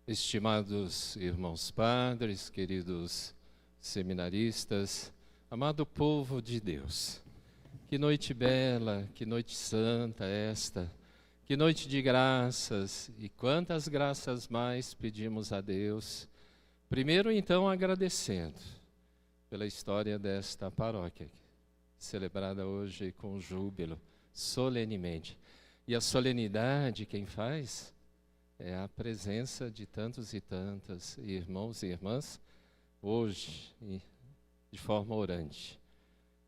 Estimados irmãos padres, queridos seminaristas, amado povo de Deus, que noite bela, que noite santa esta, que noite de graças, e quantas graças mais pedimos a Deus. Primeiro, então, agradecendo pela história desta paróquia, celebrada hoje com júbilo, solenemente. E a solenidade, quem faz? É a presença de tantos e tantas irmãos e irmãs, hoje, de forma orante,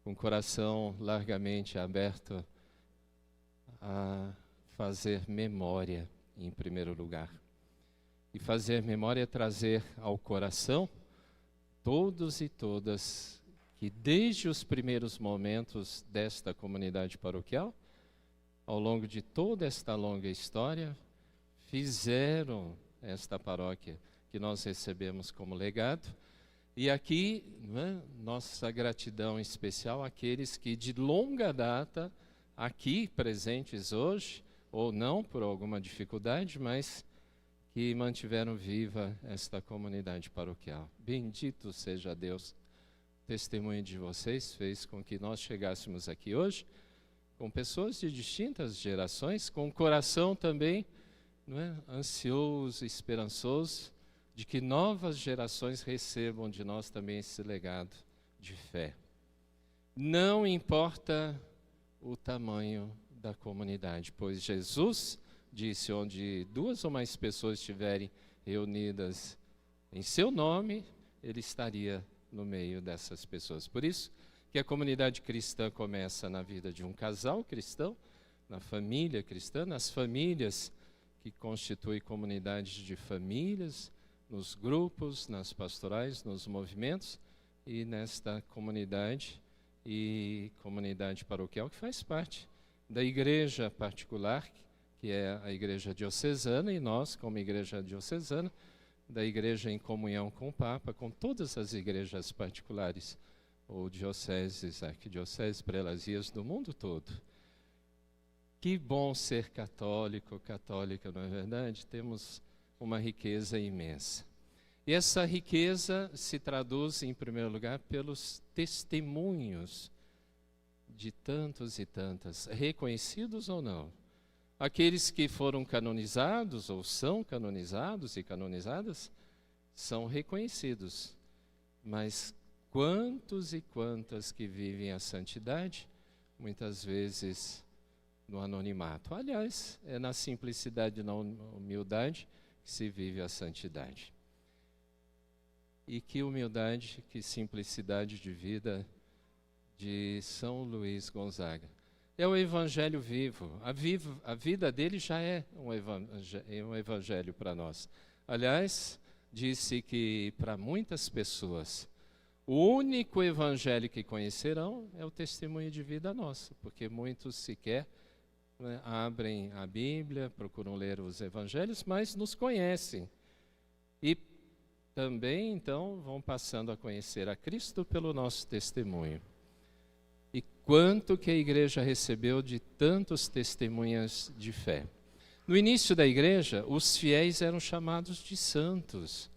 com o coração largamente aberto a fazer memória, em primeiro lugar. E fazer memória é trazer ao coração todos e todas que, desde os primeiros momentos desta comunidade paroquial, ao longo de toda esta longa história, fizeram esta paróquia que nós recebemos como legado. E aqui, nossa gratidão especial àqueles que de longa data, aqui presentes hoje, ou não por alguma dificuldade, mas que mantiveram viva esta comunidade paroquial. Bendito seja Deus. O testemunho de vocês fez com que nós chegássemos aqui hoje, com pessoas de distintas gerações, com o coração também ansioso, esperançoso, de que novas gerações recebam de nós também esse legado de fé. Não importa o tamanho da comunidade, pois Jesus disse: onde duas ou mais pessoas estiverem reunidas em seu nome, Ele estaria no meio dessas pessoas. Por isso que a comunidade cristã começa na vida de um casal cristão, na família cristã, nas famílias que constituem comunidades de famílias, nos grupos, nas pastorais, nos movimentos, e nesta comunidade e comunidade paroquial que faz parte da igreja particular, que é a igreja diocesana, e nós, como igreja diocesana, da igreja em comunhão com o Papa, com todas as igrejas particulares, ou dioceses, arquidioceses, prelazias do mundo todo. Que bom ser católico, católica, não é verdade? Temos uma riqueza imensa. E essa riqueza se traduz, em primeiro lugar, pelos testemunhos de tantos e tantas, reconhecidos ou não. Aqueles que foram canonizados, ou são canonizados e canonizadas, são reconhecidos. Mas quantos e quantas que vivem a santidade, muitas vezes no anonimato. Aliás, é na simplicidade e na humildade que se vive a santidade. E que humildade, que simplicidade de vida de São Luís Gonzaga. É o evangelho vivo. A vida dele já é um evangelho para nós. Aliás, disse que para muitas pessoas, o único evangelho que conhecerão é o testemunho de vida nossa, porque muitos sequer abrem a Bíblia, procuram ler os evangelhos, mas nos conhecem. E também, então, vão passando a conhecer a Cristo pelo nosso testemunho. E quanto que a igreja recebeu de tantos testemunhas de fé. No início da igreja, os fiéis eram chamados de santos.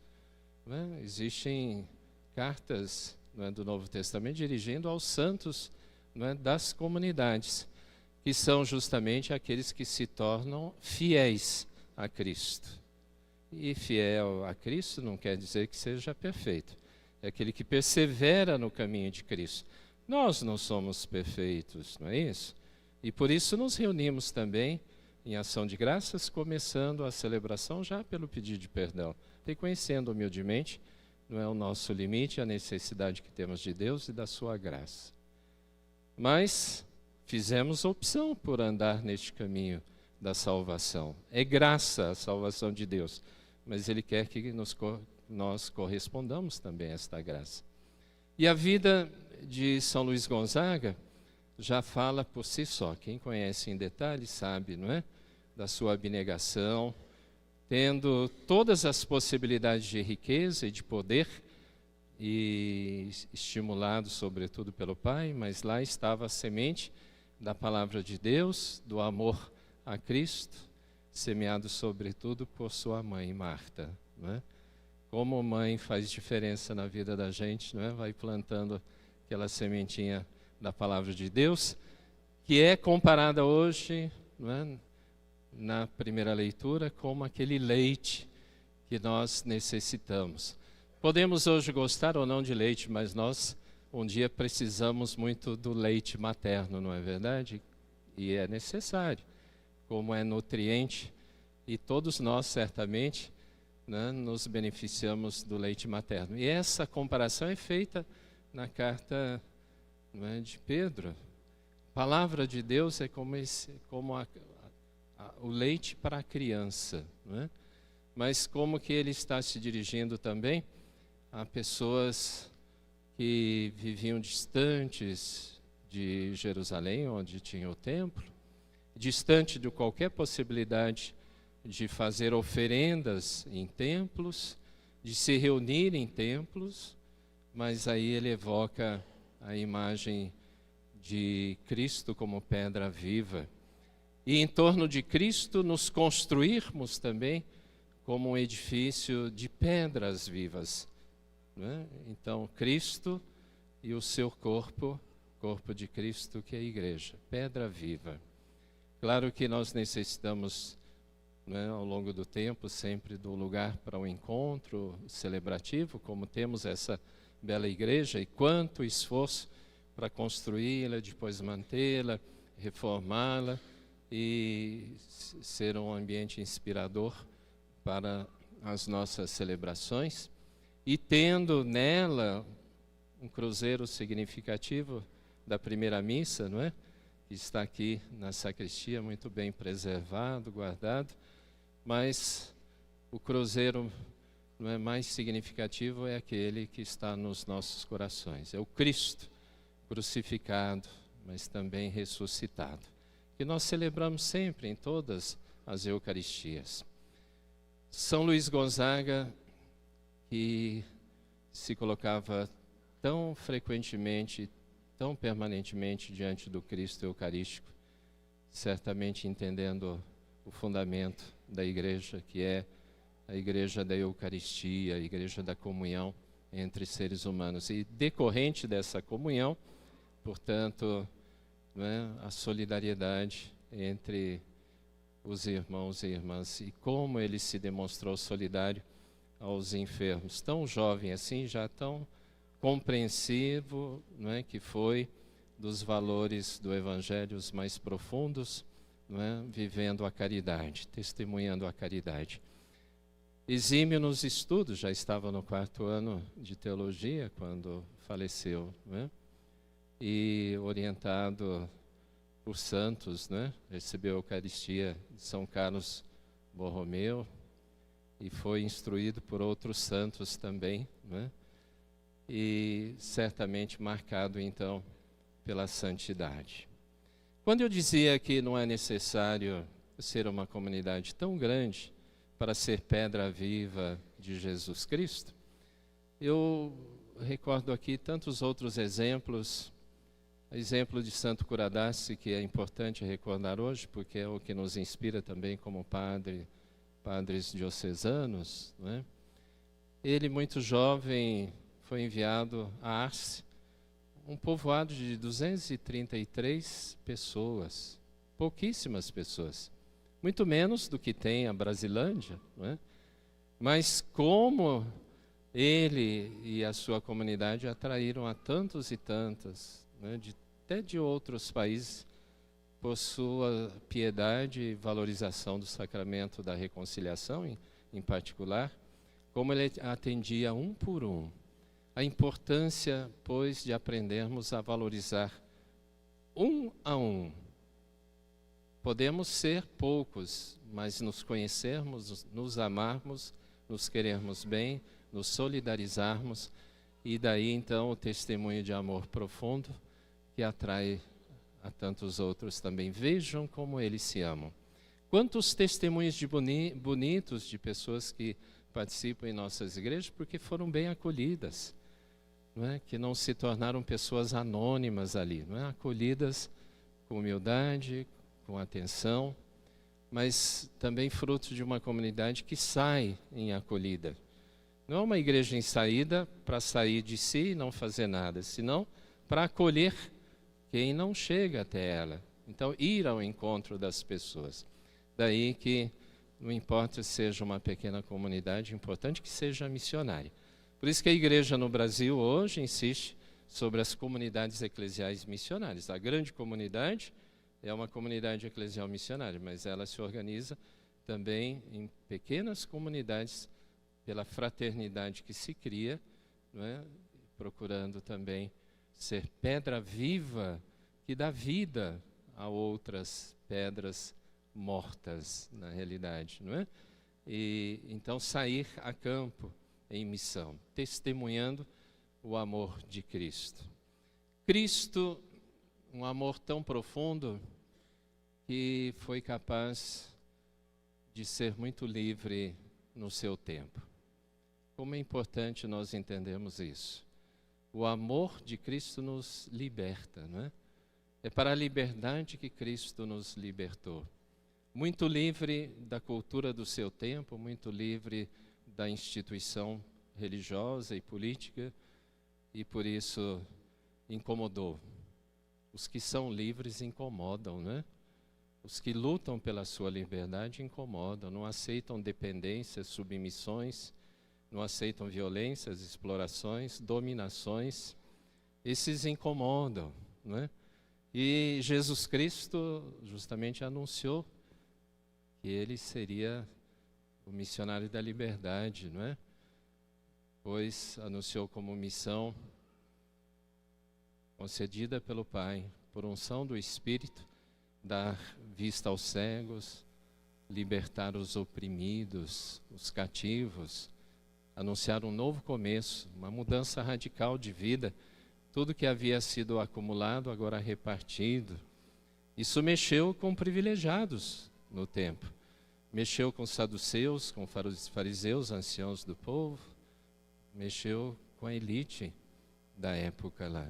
Existem cartas do Novo Testamento dirigindo aos santos das comunidades, que são justamente aqueles que se tornam fiéis a Cristo. E fiel a Cristo não quer dizer que seja perfeito. É aquele que persevera no caminho de Cristo. Nós não somos perfeitos, não é isso? E por isso nos reunimos também em ação de graças, começando a celebração já pelo pedido de perdão, reconhecendo humildemente, não é o nosso limite, a necessidade que temos de Deus e da sua graça. Mas fizemos opção por andar neste caminho da salvação. É graça a salvação de Deus, mas Ele quer que nós correspondamos também a esta graça. E a vida de São Luís Gonzaga já fala por si só. Quem conhece em detalhes sabe, não é? Da sua abnegação, tendo todas as possibilidades de riqueza e de poder, e estimulado sobretudo pelo pai, mas lá estava a semente da palavra de Deus, do amor a Cristo, semeado sobretudo por sua mãe Marta, não é? Como mãe faz diferença na vida da gente, não é? Vai plantando aquela sementinha da palavra de Deus, que é comparada hoje, não é, na primeira leitura, como aquele leite que nós necessitamos. Podemos hoje gostar ou não de leite, mas nós um dia precisamos muito do leite materno, não é verdade? E é necessário, como é nutriente, e todos nós certamente, né, nos beneficiamos do leite materno. E essa comparação é feita na carta, não é, de Pedro. A palavra de Deus é como o leite para a criança, não é? Mas como que ele está se dirigindo também a pessoas que viviam distantes de Jerusalém, onde tinha o templo, distante de qualquer possibilidade de fazer oferendas em templos, de se reunir em templos, mas aí ele evoca a imagem de Cristo como pedra viva. E em torno de Cristo nos construirmos também como um edifício de pedras vivas, não é? Então, Cristo e o seu corpo de Cristo, que é a igreja, pedra viva. Claro que nós necessitamos, não é, ao longo do tempo, sempre do lugar para um encontro celebrativo, como temos essa bela igreja, e quanto esforço para construí-la, depois mantê-la, reformá-la e ser um ambiente inspirador para as nossas celebrações. E tendo nela um cruzeiro significativo da primeira missa, não é? Que está aqui na sacristia, muito bem preservado, guardado, mas o cruzeiro, não é, mais significativo é aquele que está nos nossos corações. É o Cristo crucificado, mas também ressuscitado, que nós celebramos sempre em todas as Eucaristias. São Luís Gonzaga, que se colocava tão frequentemente, tão permanentemente diante do Cristo Eucarístico, certamente entendendo o fundamento da igreja, que é a igreja da Eucaristia, a igreja da comunhão entre seres humanos. E decorrente dessa comunhão, portanto, não é, a solidariedade entre os irmãos e irmãs, e como ele se demonstrou solidário aos enfermos, tão jovem assim, já tão compreensivo, não é, que foi dos valores do Evangelho os mais profundos, não é, vivendo a caridade, testemunhando a caridade. Exímio nos estudos, já estava no 4º ano de teologia quando faleceu, não é? E orientado por santos, né? Recebeu a Eucaristia de São Carlos Borromeu e foi instruído por outros santos também, né? E certamente marcado então pela santidade. Quando eu dizia que não é necessário ser uma comunidade tão grande para ser pedra viva de Jesus Cristo, eu recordo aqui tantos outros exemplos. Exemplo de Santo Curadassi, que é importante recordar hoje, porque é o que nos inspira também como padres diocesanos, não é? Ele, muito jovem, foi enviado a Arce, um povoado de 233 pessoas, pouquíssimas pessoas, muito menos do que tem a Brasilândia, não é? Mas como ele e a sua comunidade atraíram a tantos e tantas, né, até de outros países, por sua piedade e valorização do sacramento da reconciliação, em particular, como ele atendia um por um. A importância, pois, de aprendermos a valorizar um a um. Podemos ser poucos, mas nos conhecermos, nos amarmos, nos querermos bem, nos solidarizarmos, e daí então o testemunho de amor profundo que atrai a tantos outros também. Vejam como eles se amam. Quantos testemunhos bonitos de pessoas que participam em nossas igrejas porque foram bem acolhidas, não é? Que não se tornaram pessoas anônimas ali, não é? Acolhidas com humildade, com atenção, mas também fruto de uma comunidade que sai em acolhida. Não é uma igreja em saída para sair de si e não fazer nada, senão para acolher quem não chega até ela. Então, ir ao encontro das pessoas. Daí que não importa se seja uma pequena comunidade, é importante que seja missionária. Por isso que a igreja no Brasil hoje insiste sobre as comunidades eclesiais missionárias. A grande comunidade é uma comunidade eclesial missionária, mas ela se organiza também em pequenas comunidades pela fraternidade que se cria, não é? Procurando também ser pedra viva que dá vida a outras pedras mortas, na realidade, não é? E então sair a campo em missão, testemunhando o amor de Cristo. Cristo, um amor tão profundo que foi capaz de ser muito livre no seu tempo. Como é importante nós entendermos isso. O amor de Cristo nos liberta, não é? É para a liberdade que Cristo nos libertou. Muito livre da cultura do seu tempo, muito livre da instituição religiosa e política, e por isso incomodou. Os que são livres incomodam, né? Os que lutam pela sua liberdade incomodam, não aceitam dependências, submissões, não aceitam violências, explorações, dominações. Esses incomodam, não é? E Jesus Cristo justamente anunciou que ele seria o missionário da liberdade, não é? Pois anunciou como missão concedida pelo Pai, por unção do Espírito, dar vista aos cegos, libertar os oprimidos, os cativos, anunciar um novo começo, uma mudança radical de vida, tudo que havia sido acumulado agora repartido. Isso mexeu com privilegiados no tempo. Mexeu com saduceus, com fariseus, anciãos do povo. Mexeu com a elite da época lá,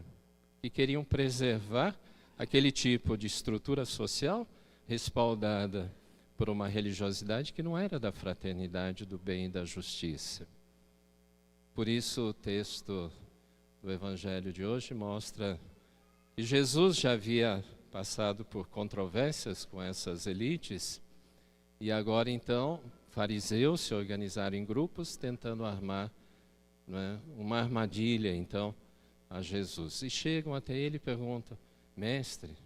que queriam preservar aquele tipo de estrutura social respaldada por uma religiosidade que não era da fraternidade, do bem e da justiça. Por isso o texto do Evangelho de hoje mostra que Jesus já havia passado por controvérsias com essas elites e agora então fariseus se organizaram em grupos tentando armar, não é, uma armadilha então a Jesus. E chegam até ele e perguntam: Mestre,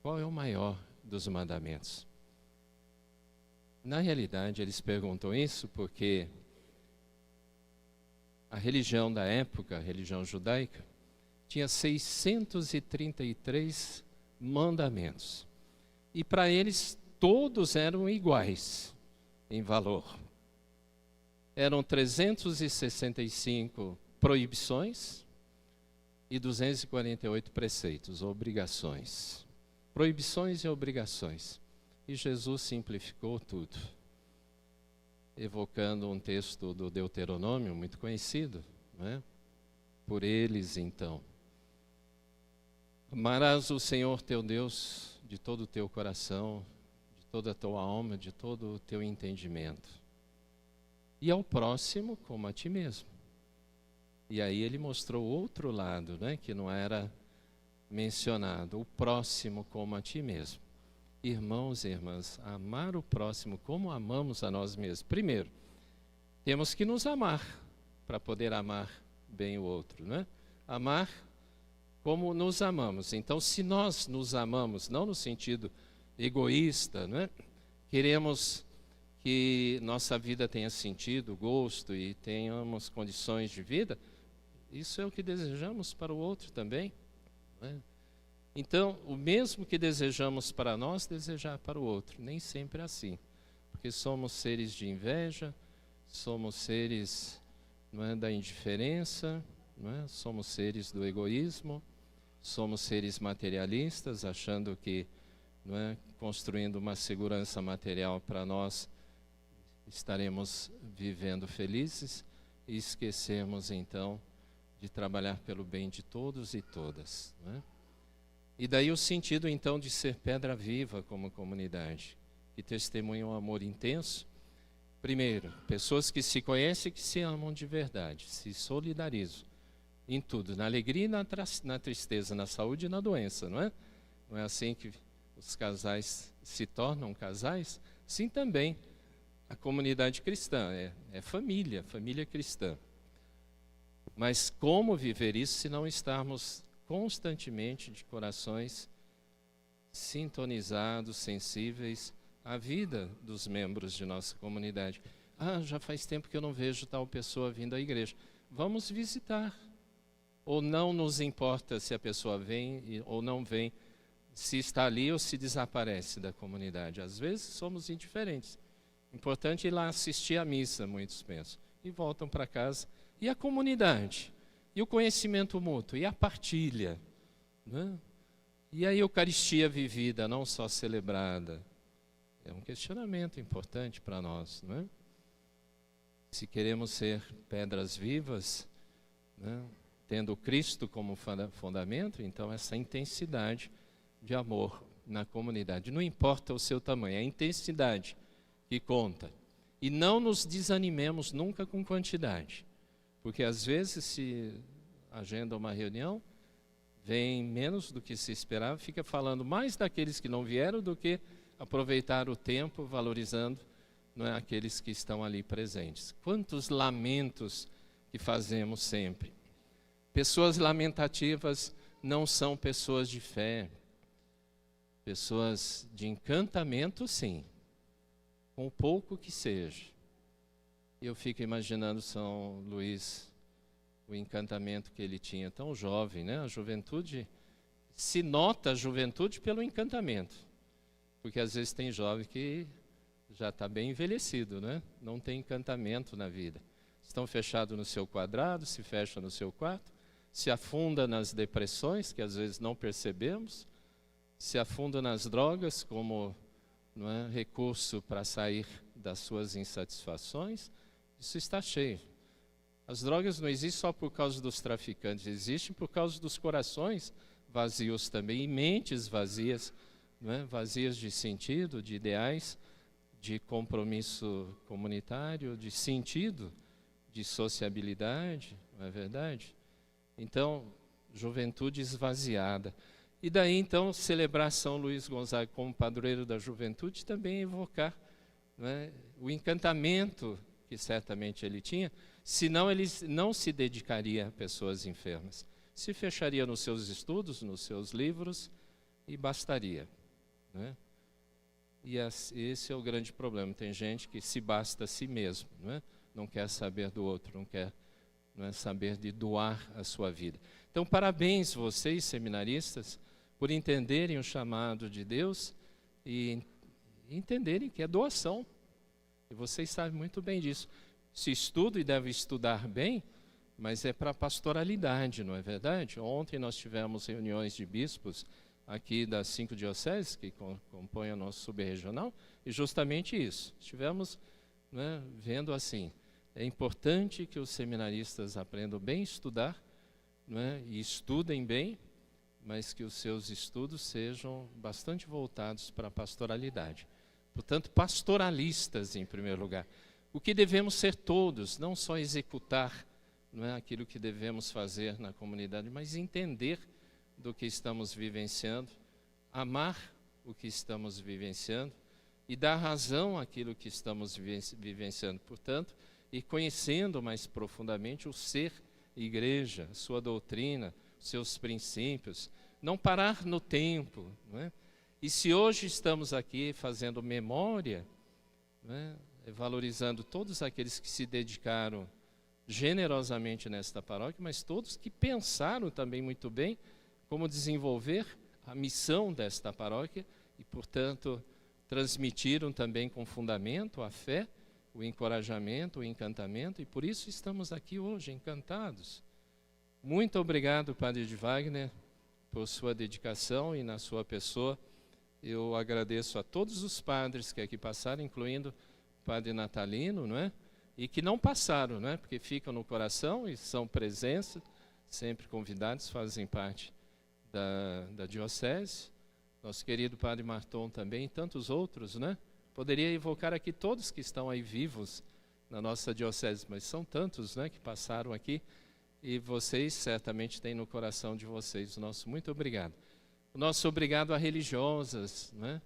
qual é o maior dos mandamentos? Na realidade eles perguntam isso porque a religião da época, a religião judaica, tinha 633 mandamentos. E para eles todos eram iguais em valor. Eram 365 proibições e 248 preceitos, obrigações. Proibições e obrigações. E Jesus simplificou tudo, evocando um texto do Deuteronômio muito conhecido, não é? Por eles, então. Amarás o Senhor teu Deus de todo o teu coração, de toda a tua alma, de todo o teu entendimento. E ao próximo como a ti mesmo. E aí ele mostrou outro lado, né, que não era mencionado, o próximo como a ti mesmo. Irmãos e irmãs, amar o próximo como amamos a nós mesmos. Primeiro, temos que nos amar para poder amar bem o outro, né? Amar como nos amamos. Então, se nós nos amamos, não no sentido egoísta, né? Queremos que nossa vida tenha sentido, gosto e tenhamos condições de vida, isso é o que desejamos para o outro também, né? Então, o mesmo que desejamos para nós, desejar para o outro. Nem sempre é assim, porque somos seres de inveja, somos seres, não é, da indiferença, não é? Somos seres do egoísmo, somos seres materialistas, achando que, não é, construindo uma segurança material para nós, estaremos vivendo felizes e esquecemos então de trabalhar pelo bem de todos e todas, não é? E daí o sentido então de ser pedra viva como comunidade. que testemunham um amor intenso. Primeiro, pessoas que se conhecem e que se amam de verdade, se solidarizam em tudo, na alegria e na tristeza, na saúde e na doença, não é? Não é assim que os casais se tornam casais? Sim, também a comunidade cristã, é família, família cristã. Mas como viver isso se não estarmos constantemente de corações sintonizados, sensíveis à vida dos membros de nossa comunidade? Já faz tempo que eu não vejo tal pessoa vindo à igreja. Vamos visitar. Ou não nos importa se a pessoa vem ou não vem, se está ali ou se desaparece da comunidade. Às vezes somos indiferentes. Importante ir lá assistir à missa, muitos pensam. E voltam para casa. E a comunidade? E o conhecimento mútuo? E a partilha? Né? E a Eucaristia vivida, não só celebrada? É um questionamento importante para nós. Não é? Se queremos ser pedras vivas, né? Tendo Cristo como fundamento, então essa intensidade de amor na comunidade. Não importa o seu tamanho, é a intensidade que conta. E não nos desanimemos nunca com quantidade. Porque às vezes se agenda uma reunião, vem menos do que se esperava, fica falando mais daqueles que não vieram do que aproveitar o tempo, valorizando, não é, aqueles que estão ali presentes. Quantos lamentos que fazemos sempre. Pessoas lamentativas não são pessoas de fé. Pessoas de encantamento, sim, com o pouco que seja. Eu fico imaginando São Luís, o encantamento que ele tinha, tão jovem, né? A juventude, se nota a juventude pelo encantamento. Porque às vezes tem jovem que já está bem envelhecido, né? Não tem encantamento na vida. Estão fechados no seu quadrado, se fecham no seu quarto, se afunda nas depressões, que às vezes não percebemos, se afunda nas drogas como, não é, recurso para sair das suas insatisfações. Isso está cheio. As drogas não existem só por causa dos traficantes, existem por causa dos corações vazios também, e mentes vazias, não é? Vazias de sentido, de ideais, de compromisso comunitário, de sentido, de sociabilidade, não é verdade? Então, juventude esvaziada. E daí, então, celebrar São Luís Gonzaga como padroeiro da juventude, também evocar, não é, o encantamento que certamente ele tinha, senão ele não se dedicaria a pessoas enfermas. Se fecharia nos seus estudos, nos seus livros, e bastaria. Né? E esse é o grande problema. Tem gente que se basta a si mesmo, não é? Não quer saber do outro, não quer, não é, saber de doar a sua vida. Então, parabéns vocês, seminaristas, por entenderem o chamado de Deus e entenderem que é doação. E vocês sabem muito bem disso. Se estuda e deve estudar bem, mas é para pastoralidade, não é verdade? Ontem nós tivemos reuniões de bispos aqui das 5 dioceses que compõem o nosso subregional, e justamente isso. Estivemos, né, vendo assim, é importante que os seminaristas aprendam bem a estudar, né, e estudem bem, mas que os seus estudos sejam bastante voltados para a pastoralidade. Portanto, pastoralistas em primeiro lugar. O que devemos ser todos, não só executar, não é, aquilo que devemos fazer na comunidade, mas entender do que estamos vivenciando, amar o que estamos vivenciando e dar razão àquilo que estamos vivenciando. Portanto, e conhecendo mais profundamente o ser igreja, a sua doutrina, seus princípios, não parar no tempo, não é? E se hoje estamos aqui fazendo memória, não é, valorizando todos aqueles que se dedicaram generosamente nesta paróquia, mas todos que pensaram também muito bem como desenvolver a missão desta paróquia e, portanto, transmitiram também com fundamento a fé, o encorajamento, o encantamento, e por isso estamos aqui hoje, encantados. Muito obrigado, Padre de Wagner, por sua dedicação e na sua pessoa. Eu agradeço a todos os padres que aqui passaram, incluindo o Padre Natalino, não é? E que não passaram, não é? Porque ficam no coração e são presença, sempre convidados, fazem parte da diocese. Nosso querido Padre Marton também, e tantos outros, né? Poderia evocar aqui todos que estão aí vivos na nossa diocese, mas são tantos, né, que passaram aqui, e vocês certamente têm no coração de vocês o nosso muito obrigado. O nosso obrigado a religiosas, né?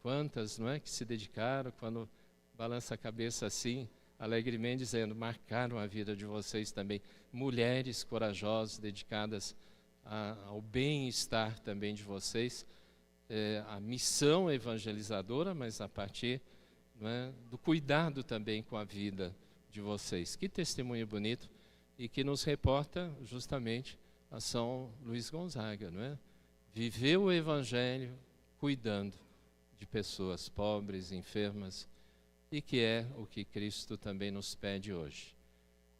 Quantas, não é, que se dedicaram, quando balança a cabeça assim, alegremente dizendo, marcaram a vida de vocês também. Mulheres corajosas, dedicadas ao bem-estar também de vocês, a missão evangelizadora, mas a partir, não é, do cuidado também com a vida de vocês. Que testemunho bonito e que nos reporta justamente a São Luís Gonzaga, não é? Viveu o Evangelho cuidando de pessoas pobres, enfermas, e que é o que Cristo também nos pede hoje.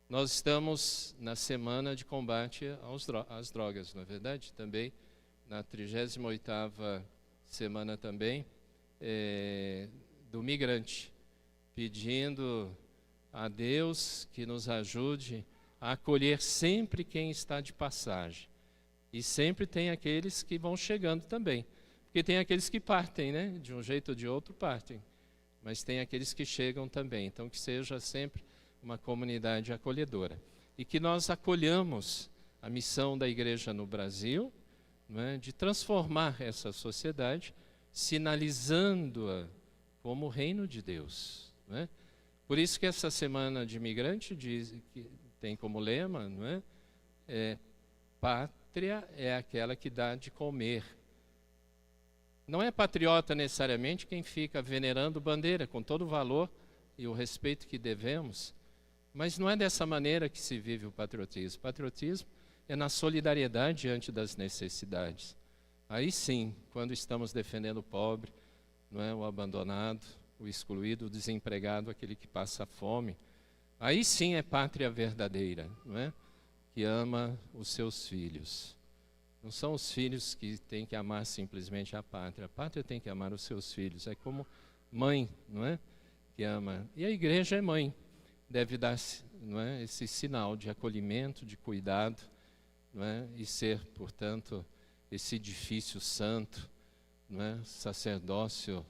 Nós estamos na semana de combate às drogas, não é verdade? Também na 38ª semana também do migrante, pedindo a Deus que nos ajude a acolher sempre quem está de passagem. E sempre tem aqueles que vão chegando também. Porque tem aqueles que partem, né? De um jeito ou de outro partem. Mas tem aqueles que chegam também. Então que seja sempre uma comunidade acolhedora. E que nós acolhamos a missão da igreja no Brasil, não é? De transformar essa sociedade, sinalizando-a como o reino de Deus. Não é? Por isso que essa semana de imigrante diz, que tem como lema, não é? Pátria é aquela que dá de comer. Não é patriota necessariamente quem fica venerando bandeira, com todo o valor e o respeito que devemos, mas não é dessa maneira que se vive o patriotismo. O patriotismo é na solidariedade diante das necessidades. Aí sim, quando estamos defendendo o pobre, não é, o abandonado, o excluído, o desempregado, aquele que passa fome, aí sim é pátria verdadeira, não é? Que ama os seus filhos. Não são os filhos que têm que amar simplesmente a pátria tem que amar os seus filhos. É como mãe, não é? Que ama. E a igreja é mãe, deve dar, não é, esse sinal de acolhimento, de cuidado, não é? E ser, portanto, esse edifício santo, não é? Sacerdócio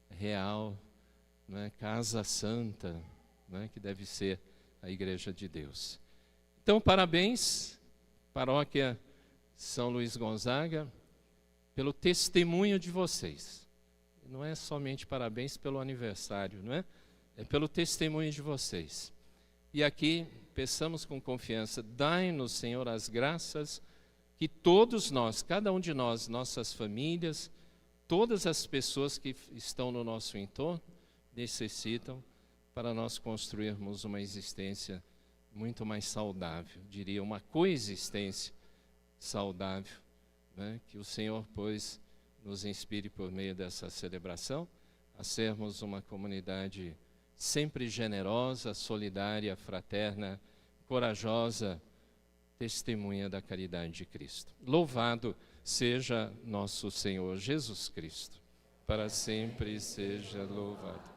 real, não é? Casa santa, não é? Que deve ser a igreja de Deus. Então, parabéns, paróquia São Luís Gonzaga, pelo testemunho de vocês. Não é somente parabéns pelo aniversário, não é? É pelo testemunho de vocês. E aqui, peçamos com confiança, dai-nos, Senhor, as graças que todos nós, cada um de nós, nossas famílias, todas as pessoas que estão no nosso entorno, necessitam para nós construirmos uma existência muito mais saudável, diria uma coexistência saudável, né? Que o Senhor, pois, nos inspire por meio dessa celebração a sermos uma comunidade sempre generosa, solidária, fraterna, corajosa, testemunha da caridade de Cristo. Louvado seja nosso Senhor Jesus Cristo, para sempre seja louvado.